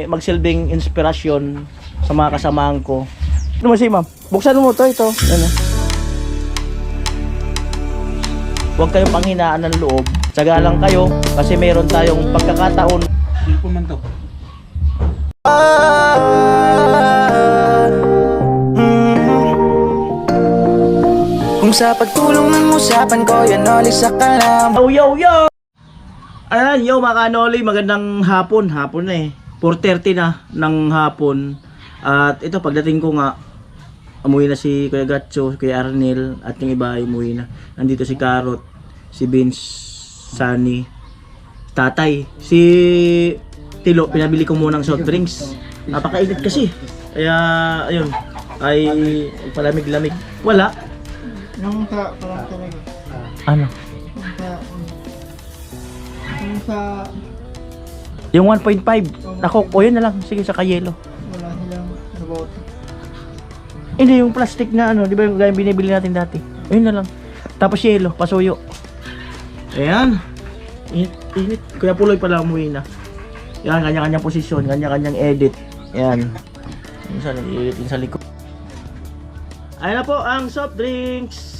magsilbing inspirasyon sa mga kasamahan ko. Ano mo si ma'am? Buksan mo ito. Ano? Huwag kayong panghinaan ng loob. Tsaga lang kayo kasi meron tayong pagkakataon. Silpo man to. Kung sa pagtulong ng usapan ko, yan oli sa kalam. Yo! Ayan, yo mga kanoli, magandang hapon. Hapon na 4:30 na ng hapon. At ito, pagdating ko nga, umuwi na si Kuya Gatcho, Kuya Arnel, at yung iba ay umuwi na. Nandito si Carrot, si Vince, Sunny, Tatay. Si Tilo, pinabili ko muna ng soft drinks. Napakainit kasi. Kaya, ayun, ay palamig-lamig. Wala. Yung sa parang talaga. Ano? Yung sa Yung 1.5. Nako, o yun na lang. Sige, sa kayelo. wala silang about. Hindi, yung plastic na ano, di ba yung gaya binibili natin dati? Ayun na lang. Tapos yelo, pasuyo. Ayan. Init. Kuya Puloy pala umuwi na. Yan, kanya-kanyang posisyon, kanya-kanyang edit. Ayan. Minsan, i-edit din sa likod. Ayan na po ang soft drinks.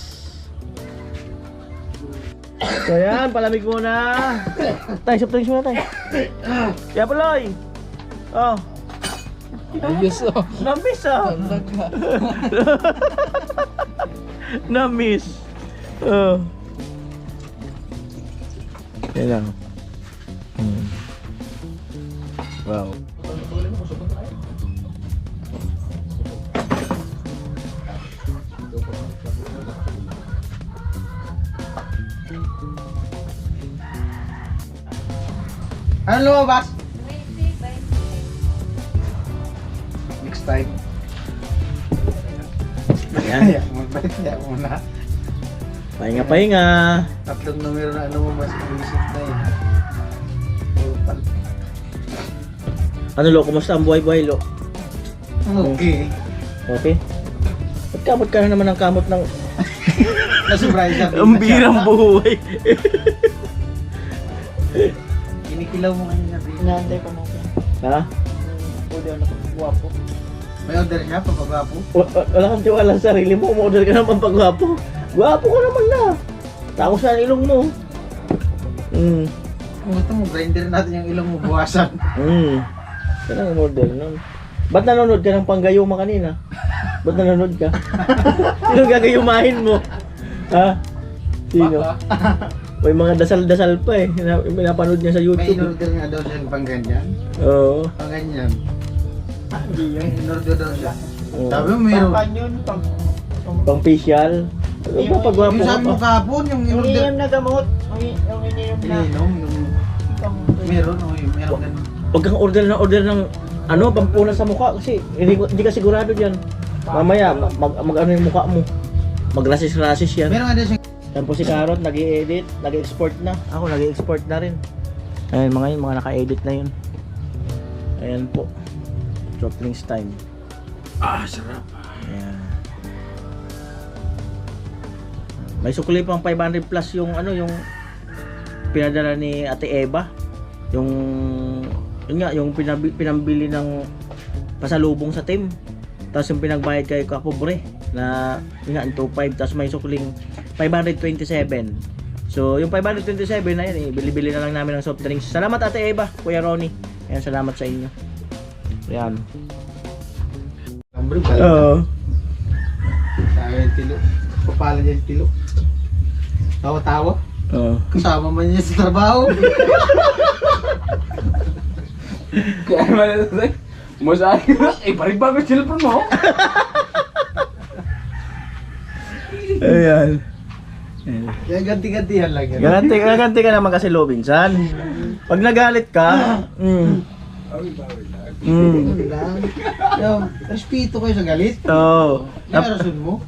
So yan, palamig muna. Tay, soft drinks muna tay. Kuya Puloy. Oh. Ayos oh. Na-miss ah. Na-miss. Oh. Yan lang. Wow. Ano lumabas? Next time. Ayan. Magbalik niya muna. Pahinga. Tatlong numero na ano mo mas isip na eh. Ano lo, kumusta ang buhay-buhay lo? Okay. Okay? Ba't kamot ka na naman ng kamot ng... Nasurprise siya. Ang birang buhay. Kinikilaw mo kanina. Inaantay pa natin. Ha? Pwede ako nakapagwapo. May order siya, papagwapo. Wala kang tiwala sa sarili mo, umorder ka naman pag gwapo. Gwapo ka naman na. Takos sa ilong mo. Ito mo, grinder natin yung ilong mo, buwasan. Kaya nang umorder nun. Ba't nanonood ka ng panggayuma kanina? Ba't nanonood ka? Sino gagayumahin mo? Ha? Sino? May mga dasal-dasal pa eh. Pinapanood niya sa May YouTube. in-order nga daw siya pang ganyan. Oo. Pang ganyan. May in-order daw siya. Oo. Sabi mo, mayroon. Pang yun, Pang facial. Ano pa pagwapo Yung ka sabi mo pa? kahapon, yung yung in-order. ininom na gamot, yung ininom na. Ininom, yung Pang, meron, meron ganun. Huwag kang order ng ano, pampunas sa mukha kasi hindi ka sigurado diyan. Mamaya mag ano yung mukha mo. Mag-rasis yan. Meron nga daw siya. Yan po si Carrot, nag-i-edit, nag-export na. Ako nag-export na rin. Ayan mga naka-edit na yun. Ayan po. Drop links time. Sarap. Ayan. May sukli pang 500 plus yung ano, yung pinadala ni Ate Eva. Yung yung pinambili ng pasalubong sa team. Tapos yung pinagbayad kay Kapobre na yun nga, 2.5. Tapos may sukling 527. So yung 527 na yan bili-bili na lang namin ng soft drinks. Salamat Ate Eva, Kuya Ronnie. Ayan, salamat sa inyo. Ayan. Lambre, Oo. Sabi yung tilo. Papala niya yung tilo. Tawa-tawa. Oo. Kasama man niya sa trabaho. Kaya naman masabi ko, paribago yung cellphone mo. Ayan. Yan, ganti-gantihan lang yan. Gaganti ka naman kasi Robinson. Pag nagalit ka, Ganun lang. Yo, respeto kayo sa galit. Oo. Yan ang rason mo.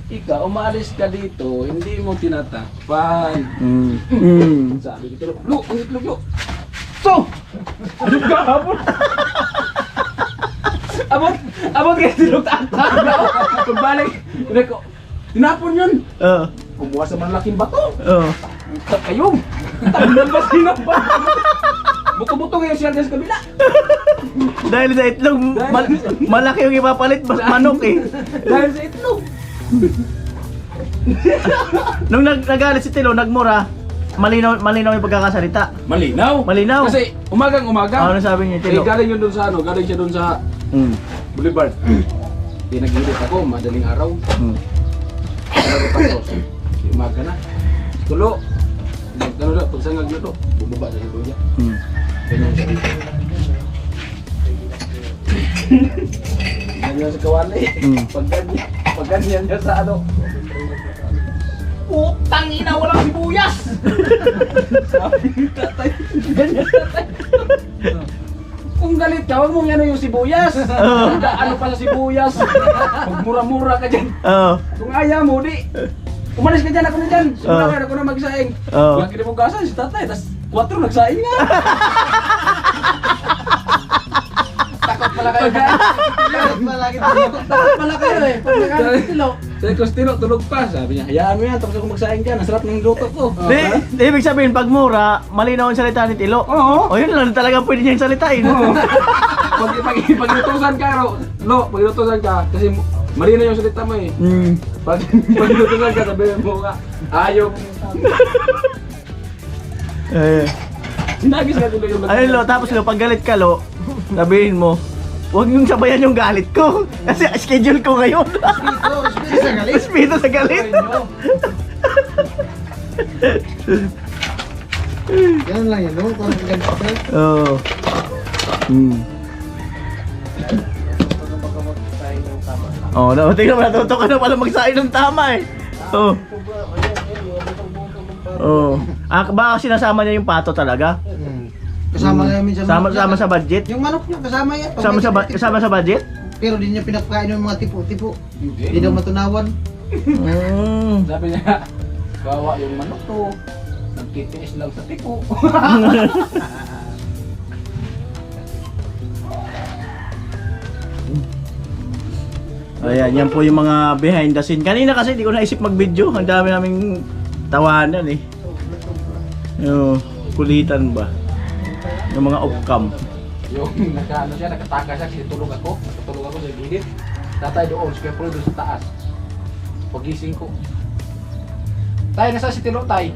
Ika, umalis ka dito, hindi mo tinatakpan. Sabi ko, Lo! So! Ano ka, abot? Abot kayo tinutatan. Pagbalik, tinapon yun. Oo. Kumuha sa malaking bato. Oo. Ayun! Tanong ba sinapa? Buto-buto ngayon siya sa kabila. Dahil sa itlog, malaki yung ipapalit, manok eh. Dahil sa itlog. Nung nagalit si Tilo, nagmura, malinaw yung pagkakasalita. Malinaw. Malinaw. Kasi umagang-umaga. Ano sabi niya, Tilo? Galing yun doon sa ano, galing siya doon sa Boulevard. Pinag-ilit ako, madaling araw. Tapos, umaga na. Tulo. Ano na, pagsangag nyo to, bumaba na yung niya. Ganyan siya dito. Ganyan sa kawali. Pag ganyan niya sa ano. Putang ina, walang sibuyas! Sabi ni tatay, ganyan tatay. Kung galit ka, huwag mong yan yung sibuyas. Ano pala sibuyas? Huwag mura-mura ka dyan. Kung ayaw mo, di. Umalis ka dyan, ako na dyan. Simula ka, ako na magsaing. Walang kinibugasan si tatay, tas 4 nagsaing nga. Takot pala kayo. Takot pala kayo eh. Pag nakalit sila. Sabi ko, Stilo, tulog pa. Sabi niya, hayaan mo yan, tapos ako magsaing dyan. Ang sarap ng luto ko. Di, ibig sabihin, pag mura, malinaw ang salita ni Tilo. Oo. O yun lang talaga pwede niya yung salitain. Pag-inutusan ka, pag-inutusan ka, kasi mali na yung salita mo eh. Pag-inutusan ka, sabihin mo ka, ayaw mo. Sinagis ka tuloy yung Ayun lo, tapos lo, pag galit ka lo, sabihin mo, huwag yung sabayan yung galit ko. Kasi schedule ko ngayon. Espiritu sa galit. Espiritu sa galit. Ganun lang yan, no? Kung galit ka. Oo. Oh, tingnan mo, natuto ka na pala magsain ng tama eh. Oo. Oo. Baka sinasama niya yung pato talaga? Kasama na minsan. Sama sa budget? Yung manok niya, kasama yan. Kasama sa budget? Pero di niya pinapakain ng mga tipo-tipo. Hindi daw matunawan. Sabi niya, gawa yung manok to. Nagtitiis lang sa tipo. Ayan, yan po yung mga behind the scene. Kanina kasi di ko naisip mag-video. Ang dami naming tawanan eh. Yung kulitan ba? Yung mga off-cam. Yung nakataga siya kasi tulog ako sa gilid. Tatay doon, kaya po doon sa taas. Pagising ko. Tay, nasa si Tilo, tay?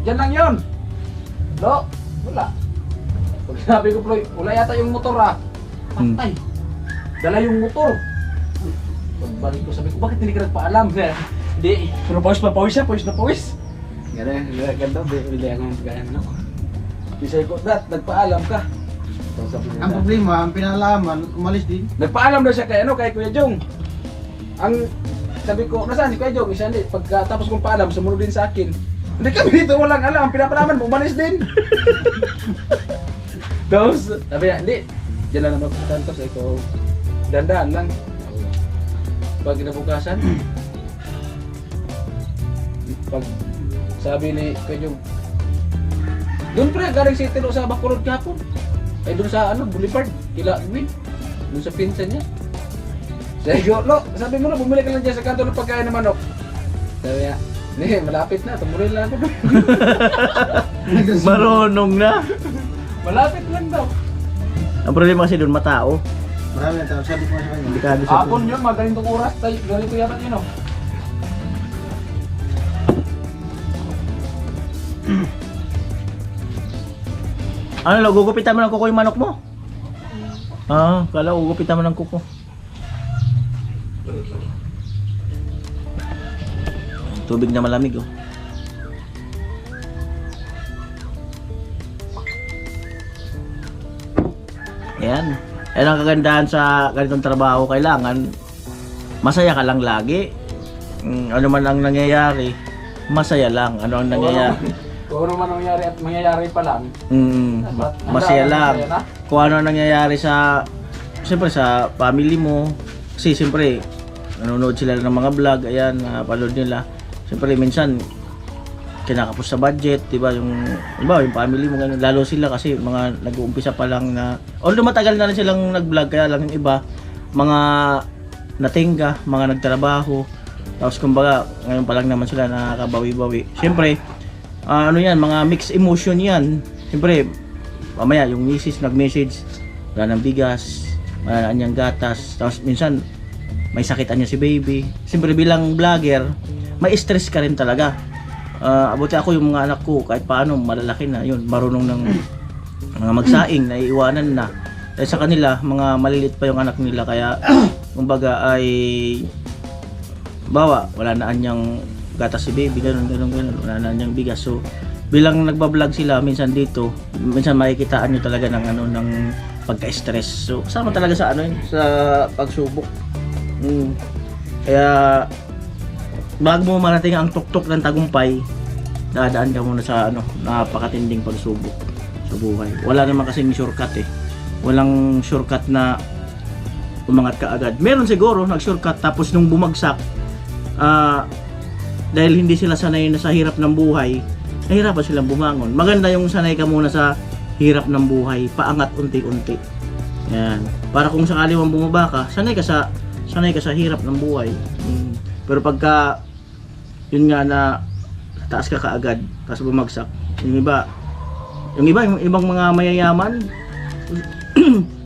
Diyan lang yun. Lo, wala. Pag sabi ko, Ploy, wala yata yung motor ah. Patay. Dala yung motor. Pagbalik ko, sabi ko, bakit hindi ka nagpaalam? Hindi, pero pawis siya, pawis na pawis. Ganda, bili ako ng gano'n ako. Isay ko, nagpaalam ka. Ang problema, ang pinalaman, umalis din. Nagpaalam daw siya kay Kuya Jong. Ang sabi ko, nasaan si Kuya Jong? Isa hindi, pagkatapos kong paalam, sumunod din sa akin. Hindi kami dito, walang alam, ang pinapalaman, umalis din. Tapos, sabi niya, hindi, diyan lang naman pupuntahan to. Sabi ko, dandaan lang. Pag kinabukasan, pag sabi ni Kuya Jong, doon pre, galing si Tilo sa Bacolod kahapon. Ay doon sa Boulevard, kila Edwin. Doon sa pinsan niya. Sabi mo na, bumili ka lang dyan sa kanto ng pagkain ng manok. Sabi niya, malapit na, tumurin lang ako. Marunong na. Malapit lang daw. Ang problema kasi doon matao. Marami na tao, sabi ko sa kanya. Delikado sa Hapon yun, magaling itong oras. Ganito yata yun oh. Ano lo, gugupitan mo ng kuko yung manok mo? Kala gugupitan mo ng kuko. Tubig na malamig oh. Ayan. Yan ang kagandahan sa ganitong trabaho. Kailangan masaya ka lang lagi. Ano man ang nangyayari, masaya lang. Ano ang nangyayari? Kung ano man nangyayari at mangyayari pa lang. Masaya lang. Kung ano ang nangyayari sa, siyempre sa family mo. Kasi siyempre, nanonood sila ng mga vlog. Ayan, napanood nila. Siyempre minsan, kinakapos sa budget, diba? Yung family mo, ganun. Lalo sila kasi mga nag-uumpisa pa lang na, although matagal na rin silang nag-vlog, kaya lang yung iba, mga natingga, mga nagtrabaho, tapos kumbaga, ngayon pa lang naman sila nakakabawi-bawi. Siyempre, ano yan, mga mixed emotion yan. Siyempre, mamaya yung misis nag-message, wala ng bigas, wala na niyang gatas, tapos minsan may sakitan niya si baby. Siyempre bilang vlogger, may stress ka rin talaga. Abuti ako yung mga anak ko, kahit paano malalaki na yun, marunong ng mga magsaing, naiiwanan na. Dahil sa kanila, mga maliliit pa yung anak nila, kaya kumbaga ay bawa, wala na anyang gatas si baby, ganun, wala na anyang bigas. So bilang nagbablog sila minsan dito, minsan makikitaan nyo talaga ng ano, ng pagka-stress. So kasama talaga sa ano yun, sa pagsubok. Kaya bago mo marating ang tuktok ng tagumpay, dadaan ka muna sa ano, napakatinding pagsubok sa buhay. Wala naman kasing shortcut eh. Walang shortcut na umangat ka agad. Meron siguro nag-shortcut, tapos nung bumagsak, dahil hindi sila sanay na sa hirap ng buhay, nahirapan silang bumangon. Maganda yung sanay ka muna sa hirap ng buhay, paangat unti-unti. Yan. Para kung sakali mong bumaba ka, sanay ka sa hirap ng buhay. Pero pagka yun nga na taas ka kaagad, tapos bumagsak, yung ibang mga mayayaman,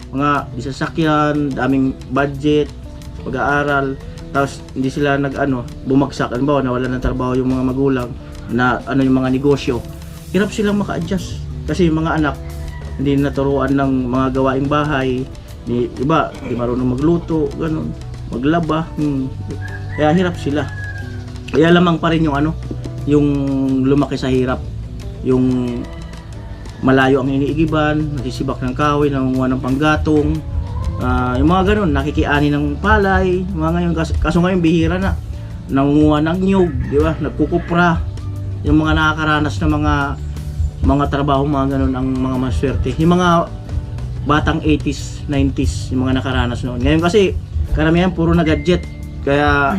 mga disasakyan, daming budget, pag-aaral, tapos hindi sila bumagsak, halimbawa nawalan ng trabaho yung mga magulang, na yung mga negosyo, hirap silang maka-adjust kasi yung mga anak hindi naturuan ng mga gawaing bahay, iba hindi marunong magluto, ganun, maglaba, kaya hirap sila. Kaya lamang pa rin yung lumaki sa hirap, yung malayo ang iniigiban, nasisibak ng kahoy, nangunguha ng panggatong, yung mga ganun, nakikiani ng palay, mga ngayon, kaso ngayon bihira na, nangunguha ng nyug, di ba, nagkukupra, yung mga nakakaranas ng mga trabaho, mga ganun ang mga maswerte, yung mga batang 80s, 90s, yung mga nakaranas noon. Ngayon kasi karamihan puro na gadget, kaya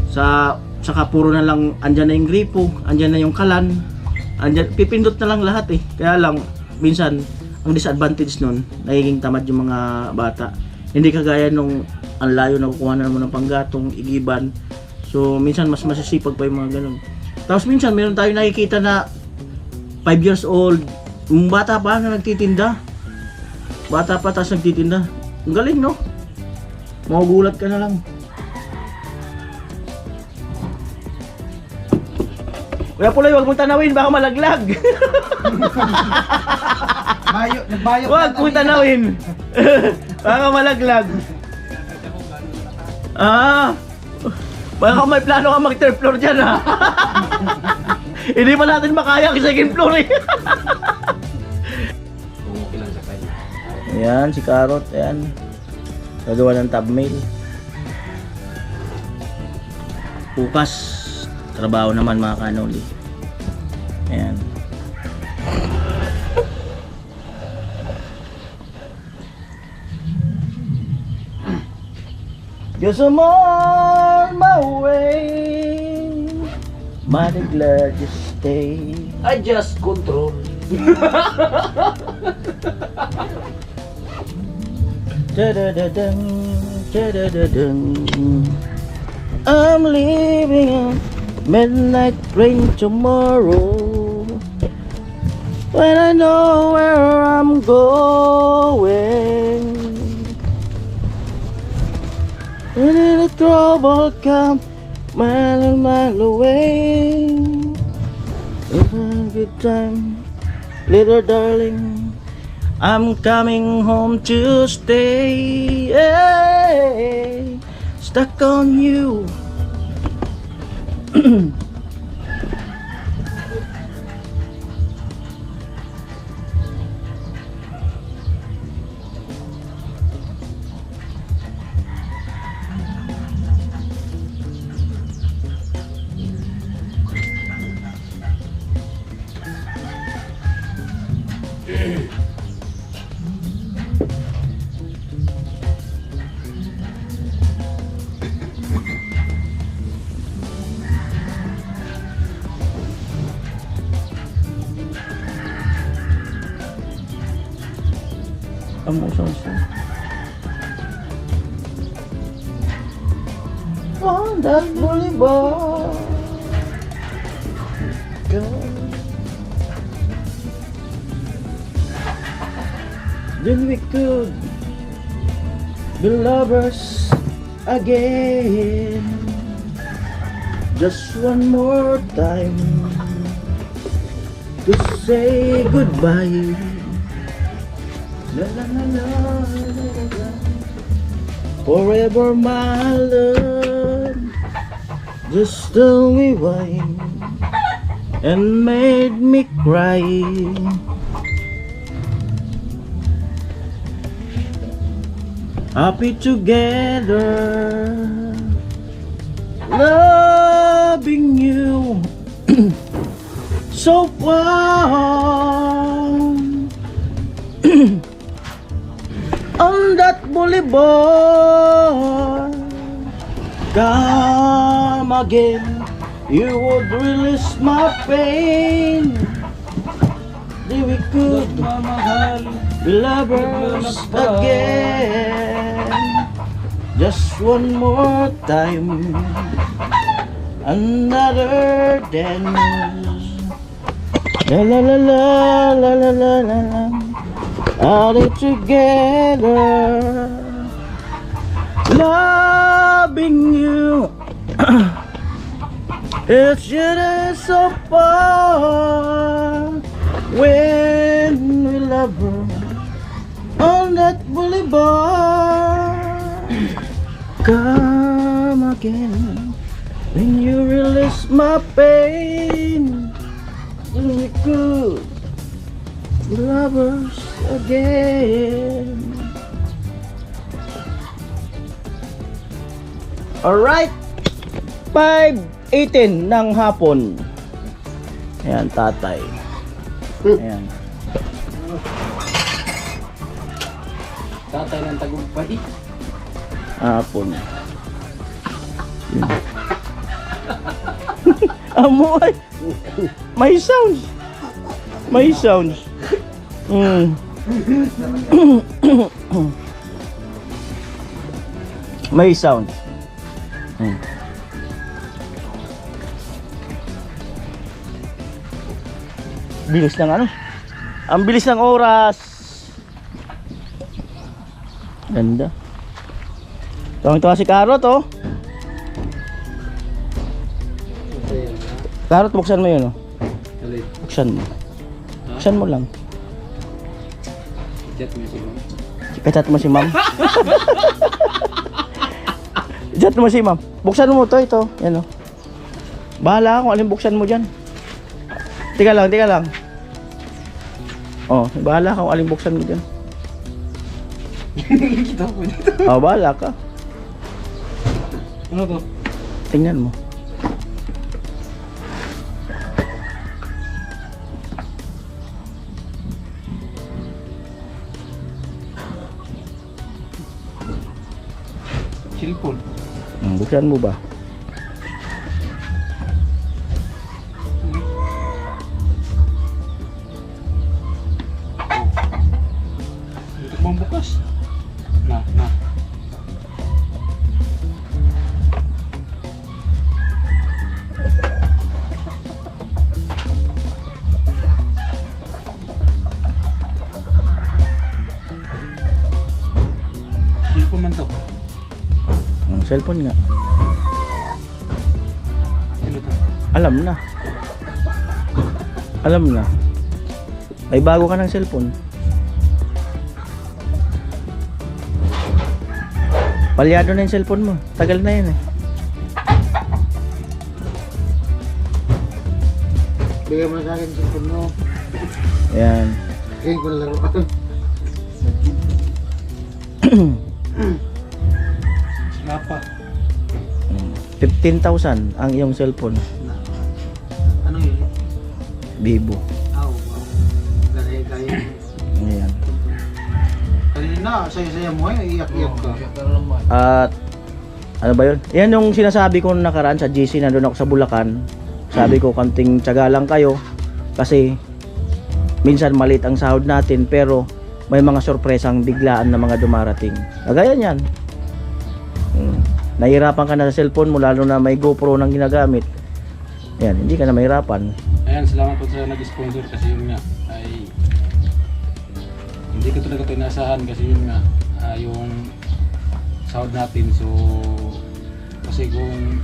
saka puro na lang, andyan na yung gripo, andyan na yung kalan, pipindot na lang lahat eh. Kaya lang minsan ang disadvantage nun, nagiging tamad yung mga bata. Hindi kagaya nung ang layo na kukuha na naman ng panggatong, igiban. So minsan mas masisipag pa yung mga ganun. Tapos minsan meron tayo nakikita na 5 years old, yung bata pa na nagtitinda. Bata pa tapos nagtitinda. Ang galing, no? Magugulat ka na lang. Kuya Puloy, huwag mong tanawin, baka malaglag. Nagbayo. Huwag mong tanawin. Baka malaglag. Baka may plano ka mag third floor dyan, ha? Hindi pa natin makaya ang second floor eh. Okay lang sa kanya. Ayan, si Carrot, ayan. Gagawa ng thumbnail. Bukas, trabaho naman mga kanoli. Ayan. Guess I'm on my way, mighty glad you stay. I just control. Da-da-da-dang, da-da-da-dang. I'm leaving on midnight train tomorrow, when I know where I'm going. When the trouble comes mile and mile away, have a good time, little darling. I'm coming home to stay, stuck on you. On that boulevard, girl. then we could be lovers again. Just one more time to say goodbye. La la la la la la la. Forever my love. Just tell me why and made me cry. Happy together, loving you so far. On that boulevard, come again, you would release my pain. Then we could be lovers again. Just one more time, another dance. La la la la la la la la la. Are they together, loving you? It's just so far when we love her on that boulevard. Come again when you release my pain. We could be lovers again. Alright, 5:18 ng hapon. Ayan, tatay. Ayan. Tatay ng tagumpay. Hapon. Amoy. May sounds. May sounds. May sounds. Bilis ng ano? Ang bilis ng oras. Ganda. Tuwang-tuwa si Carrot, oh. Carrot, buksan mo yun, oh. Buksan mo. Buksan mo lang. Chat mo si ma'am. Chat mo si ma'am. Chat mo si ma'am. Buksan mo to, ito. Yan, oh. Bahala kung alin buksan mo dyan. Tika lang, tika lang. Oh, bahala ka kung alin buksan mo dyan. Kita ko dito. Oh, bahala ka. Ano to? Tingnan mo. Cellphone. Buksan mo ba? Untuk membukas. Nah. Cellphone man to. Cellphone nga. Ano to? Alam na. Alam na. May bago ka ng cellphone. Palyado na yung cellphone mo. Tagal na yun, eh. Bigay mo na sa akin sa phone mo. Ayan. Kaya ko na laro pa to. Apa? 15,000 ang iyong cellphone. Ano yun? Vivo. Wow. Gaya. Ayan. Kanina, saya-saya mo eh. Iyak-iyak ka. At ano ba yun? Yan yung sinasabi ko nung nakaraan sa GC, nandun ako sa Bulacan. Sabi ko, kanting tiyaga lang kayo kasi minsan maliit ang sahod natin pero may mga sorpresang biglaan na mga dumarating. Kagaya niyan. Nahihirapan ka na sa cellphone mo lalo na may GoPro nang ginagamit. Yan, hindi ka na mahirapan. Ayan, salamat po sa nag-sponsor kasi yun nga ay hindi ko talaga ito inaasahan kasi yun nga, yung sahod natin. So, kasi kung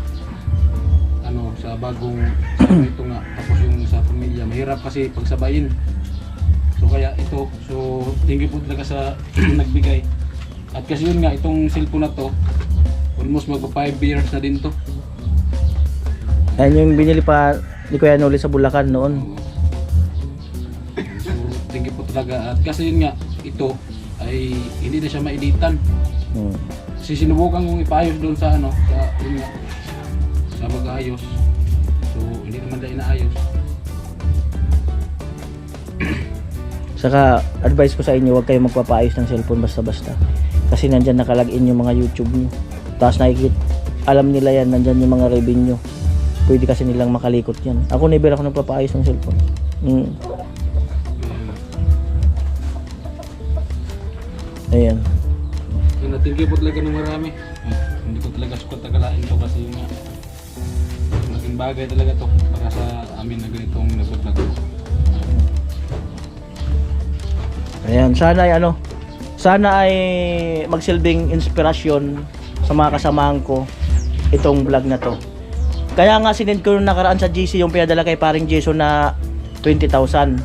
ano, sa bagong sa ito nga, tapos yung sa pamilya, mahirap kasi pagsabayin. So kaya ito, so thank you po talaga sa nagbigay. At kasi yun nga, itong cellphone na to, almost magpa 5 years na din to. Yan yung binili pa ni Kuya Noli sa Bulacan noon. So thank you po talaga. At kasi yun nga, ito ay hindi na siya maeditan. Kasi sinubukan kong ipaayos doon sa ano, sa yun nga, sa mag-ayos. So hindi naman na inaayos. Saka advice ko sa inyo, huwag kayong magpapaayos ng cellphone basta-basta. Kasi nandyan nakalagin yung mga YouTube nyo. Tapos nakikita, alam nila yan, nandyan yung mga revenue. Pwede kasi nilang makalikot yan. Ako never ako nagpapaayos ng cellphone. Ayan. Yun, thank you po talaga ng marami. Hindi ko talaga sukat tagalain to kasi yung malaking bagay talaga to para sa amin na ganitong nag-vlog ko. Ayan, sana ay ano, sana ay magsilbing inspirasyon sa mga kasamahan ko itong vlog na to. Kaya nga sinend ko yung nakaraan sa GC yung pinadala kay paring Jason na 20,000.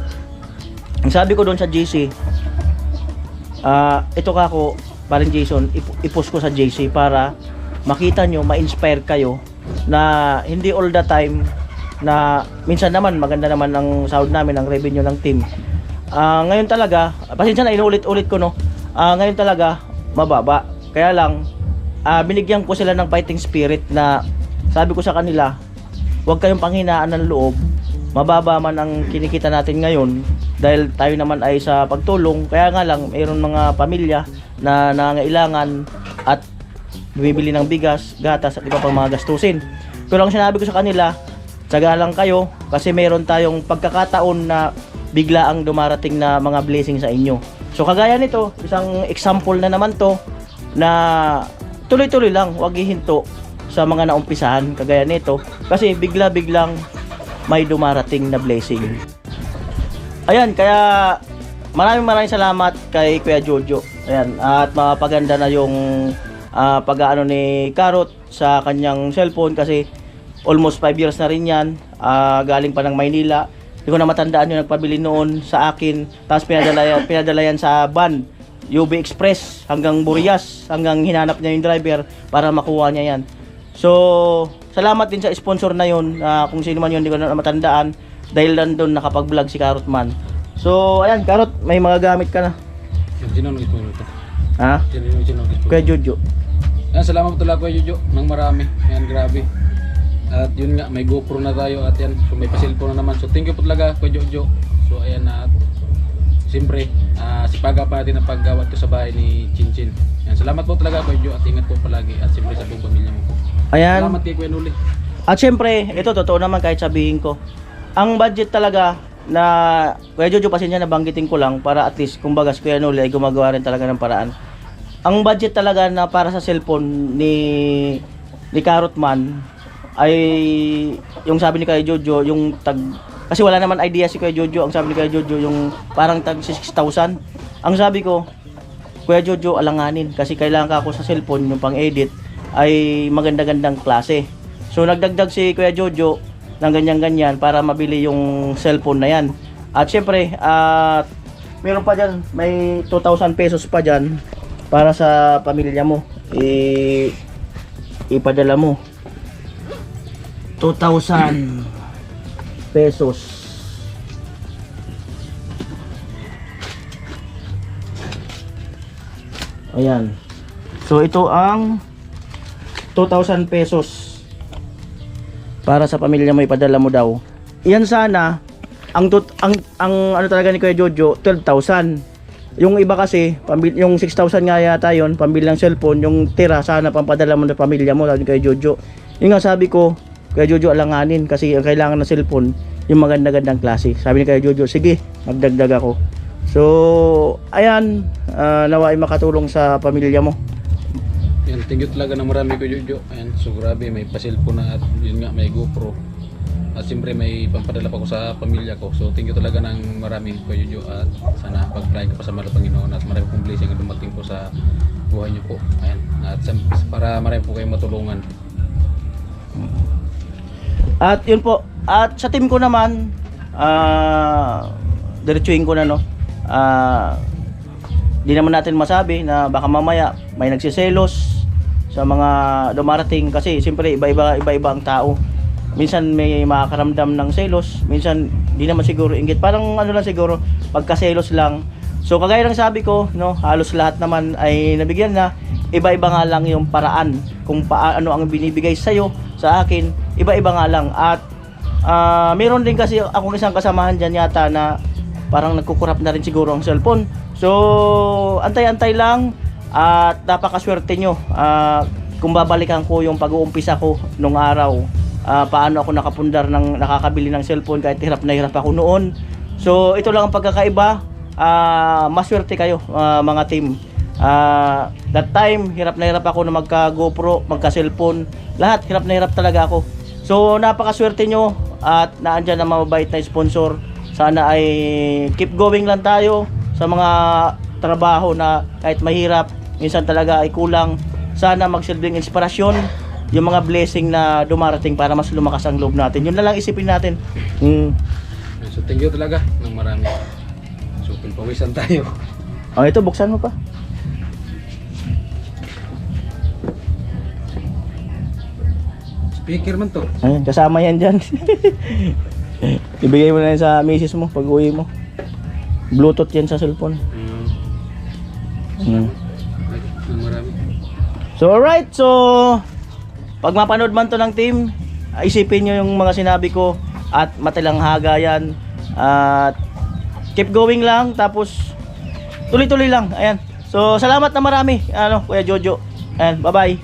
Ang sabi ko doon sa GC, ito ka ko, paring Jason, ipost ko sa GC para makita nyo, ma-inspire kayo na hindi all the time na minsan naman maganda naman ang sahod namin, ang revenue ng team. Ngayon talaga, pasensya na inuulit-ulit ko no. Ngayon talaga mababa. Kaya lang binigyan ko sila ng fighting spirit na sabi ko sa kanila, huwag kayong panghinaan ng loob. Mababa man ang kinikita natin ngayon dahil tayo naman ay sa pagtulong. Kaya nga lang mayroon mga pamilya na nangangailangan at bumibili ng bigas, gatas at iba pang mga gastusin. Kaya lang sinabi ko sa kanila, tsaga lang kayo kasi meron tayong pagkakataon na bigla ang dumarating na mga blessing sa inyo. So kagaya nito, isang example na naman to na tuloy-tuloy lang, huwag hihinto sa mga naumpisahan kagaya nito kasi bigla-biglang may dumarating na blessing. Ayan, kaya maraming salamat kay Kuya Jojo. Ayan, at mapaganda na yung pag-aano ni Carrot sa kanyang cellphone kasi almost 5 years na rin yan. Galing pa ng Maynila. Hindi ko na matandaan yung nagpabili noon sa akin. Tapos pinadala yan sa van, UB Express, hanggang Burias, hanggang hinanap niya yung driver para makuha niya yan. So, salamat din sa sponsor na yun. Kung sino man yun, hindi ko na matandaan. Dahil nandun nakapag-vlog si Carrot man. So, ayan, Carrot, may mga gamit ka na. Sino ito ito? Ha? Sino ito? Kuya Jojo. Ayan, salamat po talaga Kuya Jojo ng marami. Ayan, grabe. At yun nga, may GoPro na tayo at yan, so may pa-cellphone na naman. So thank you po talaga Kuya Jojo. So ayan na, siyempre, sipaga pa natin ang paggawat ko sa bahay ni Chinchin. Ayan, salamat po talaga Kuya Jojo at ingat po palagi at siyempre sa buong pamilya mo. Ayan. Salamat kay Kuya Noli. At siyempre, ito totoo naman kahit sabihin ko. Ang budget talaga na Kuya Jojo, pasensya na banggitin ko lang para at least kumbaga si Kuya Noli ay gumagawa rin talaga ng paraan. Ang budget talaga na para sa cellphone ni Carrot man ay yung sabi ni Kuya Jojo, yung tag, kasi wala naman idea si Kuya Jojo. Ang sabi ni Kuya Jojo yung parang tag 6,000. Ang sabi ko, Kuya Jojo, alanganin kasi kailangan ka ako sa cellphone yung pang edit ay maganda-gandang klase. So nagdagdag si Kuya Jojo ng ganyan-ganyan para mabili yung cellphone na yan. At syempre, meron pa dyan, may 2,000 pesos pa dyan para sa pamilya mo. Ipadala mo 2,000 pesos. Ayan. So ito ang 2,000 pesos para sa pamilya mo, ipadala mo daw. Iyan sana ang ano talaga ni Kuya Jojo, 12,000. Yung iba kasi, yung 6,000 nga yata yun, pambili ng cellphone. Yung tira sana pampadala mo sa pamilya mo, sabi ni Kuya Jojo. Yung nga sabi ko, Kuya Jojo, alanganin kasi ang kailangan ng cellphone yung maganda-gandang klase. Sabi ni Kuya Jojo, sige, magdagdag ako. So, ayan, nawa ay makatulong sa pamilya mo. Yan, thank you talaga ng marami Kuya Jojo. Ayan, so grabe, may pa-cellphone na at yun nga, may GoPro. At siyempre may pampadala pa ko sa pamilya ko. So thank you talaga ng marami Kuya Jojo, at sana pag-fly ka pa sa mahal ng Panginoon at marami pong blessing ang dumating po sa buhay niyo po. Ayan. At para marami po kayong matulungan. At yun po. At sa team ko naman, diretsuhin ko na, no. Di naman natin masabi na baka mamaya may nagsiselos sa mga dumarating, kasi siyempre iba-iba ang tao. Minsan may makakaramdam ng selos, minsan di naman siguro inggit. Parang ano lang siguro, pagkaselos lang. So kagaya ng sabi ko, no, halos lahat naman ay nabigyan na. Iba-iba nga lang yung paraan kung paano ang binibigay sa'yo, sa akin, iba-iba nga lang. At meron din kasi akong isang kasamahan dyan yata na parang nagkukurap na rin siguro ang cellphone. So antay-antay lang, at napakaswerte nyo kung babalikan ko yung pag-uumpisa ko nung araw. Paano ako nakapundar ng nakakabili ng cellphone kahit hirap na hirap ako noon. So ito lang ang pagkakaiba. Maswerte kayo mga team. That time hirap na hirap ako na magka GoPro, magka cellphone, lahat hirap na hirap talaga ako. So napakaswerte nyo, at naandyan ang mababait na sponsor. Sana ay keep going lang tayo sa mga trabaho na kahit mahirap, minsan talaga ay kulang. Sana magsilbing inspirasyon yung mga blessing na dumarating para mas lumakas ang loob natin. Yun na lang isipin natin. So thank you talaga ng marami. So pawisan tayo. Ito, buksan mo pa. Speaker man to. Ayun, kasama yan dyan. Ibigay mo na yan sa misis mo pag uwi mo. Bluetooth yan sa cellphone. Ng marami. So alright, so pag mapanood man to ng team, isipin nyo yung mga sinabi ko at matilanghaga yan. At keep going lang, tapos tuloy-tuloy lang. Ayan. So salamat na marami, Kuya Jojo. And bye-bye.